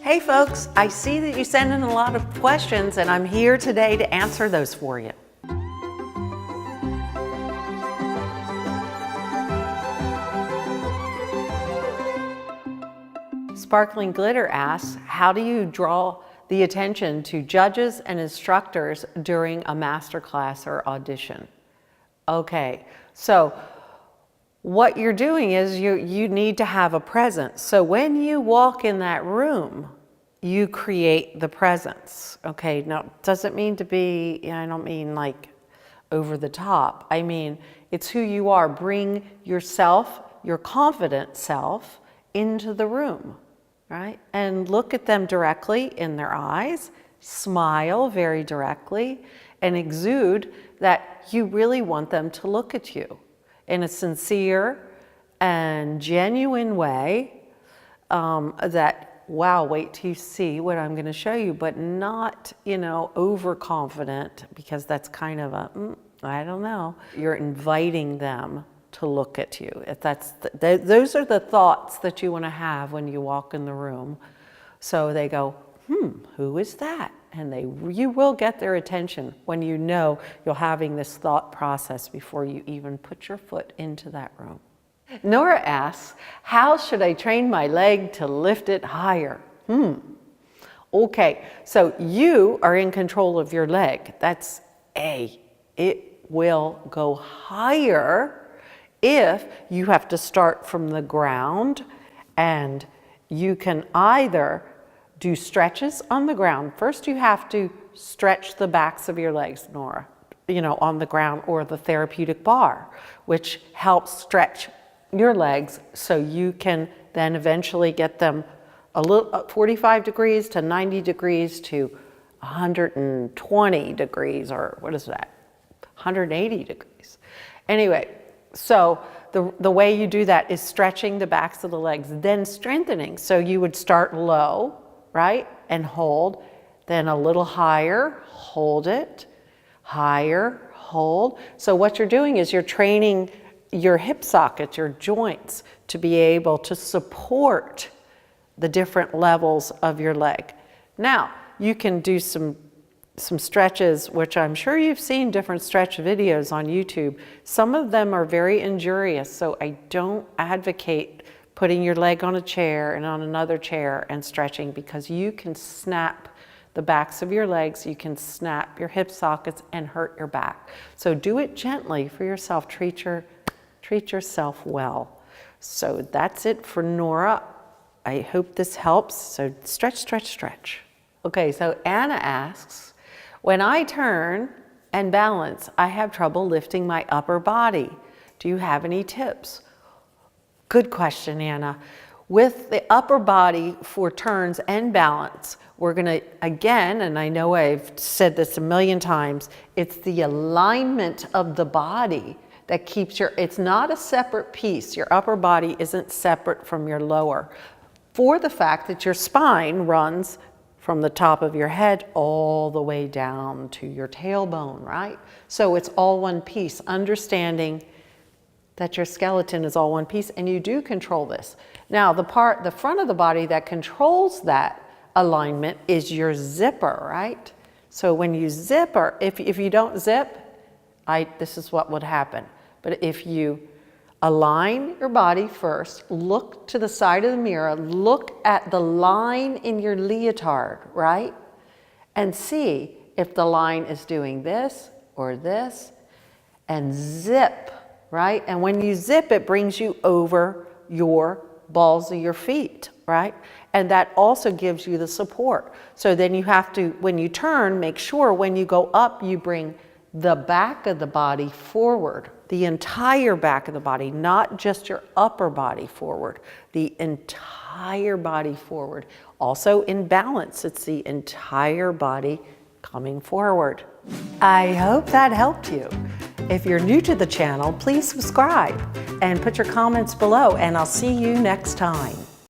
Hey folks, I see that you send in a lot of questions and I'm here today to answer those for you. Sparkling Glitter asks, how do you draw the attention to judges and instructors during a masterclass or audition? Okay, so what you're doing is you need to have a presence. So when you walk in that room, you create the presence. Okay, now it doesn't mean to be, I don't mean like over the top. I mean, it's who you are. Bring yourself, your confident self, into the room. Right? And look at them directly in their eyes, smile very directly, and exude that you really want them to look at you in a sincere and genuine way, that, wow, wait till you see what I'm going to show you, but not, overconfident, because that's kind of a, I don't know. You're inviting them to look at you. If that's those are the thoughts that you want to have when you walk in the room. So they go, who is that? And you will get their attention when you know you're having this thought process before you even put your foot into that room. Nora asks, how should I train my leg to lift it higher? Okay, so you are in control of your leg. That's A. It will go higher if you have to start from the ground, and you can either do stretches on the ground. First, you have to stretch the backs of your legs, Nora, on the ground, or the therapeutic bar, which helps stretch your legs so you can then eventually get them a little 45 degrees to 90 degrees to 120 degrees, or what is that? 180 degrees. Anyway, so the way you do that is stretching the backs of the legs, then strengthening. So you would start low, right? And hold, then a little higher, hold it, higher, hold. So what you're doing is you're training your hip sockets, your joints, to be able to support the different levels of your leg. Now, you can do some stretches, which I'm sure you've seen different stretch videos on YouTube. Some of them are very injurious, so I don't advocate putting your leg on a chair and on another chair and stretching, because you can snap the backs of your legs, you can snap your hip sockets and hurt your back. So do it gently for yourself. Treat yourself well. So that's it for Nora. I hope this helps. So stretch, stretch, stretch. Okay, so Anna asks, when I turn and balance, I have trouble lifting my upper body. Do you have any tips? Good question, Anna. With the upper body for turns and balance, we're going to, again, and I know I've said this a million times, it's the alignment of the body that keeps it's not a separate piece. Your upper body isn't separate from your lower, for the fact that your spine runs from the top of your head all the way down to your tailbone, right? So it's all one piece, understanding that your skeleton is all one piece, and you do control this. Now, the front of the body that controls that alignment is your zipper, right? So when you zipper, if you don't zip, this is what would happen. But if you align your body first, look to the side of the mirror, look at the line in your leotard, right? And see if the line is doing this or this, and zip, right? And when you zip, it brings you over your balls of your feet, right? And that also gives you the support. So then you have to, when you turn, make sure when you go up, you bring the back of the body forward, the entire back of the body, not just your upper body forward, the entire body forward. Also in balance, it's the entire body coming forward. I hope that helped you. If you're new to the channel, please subscribe and put your comments below, and I'll see you next time.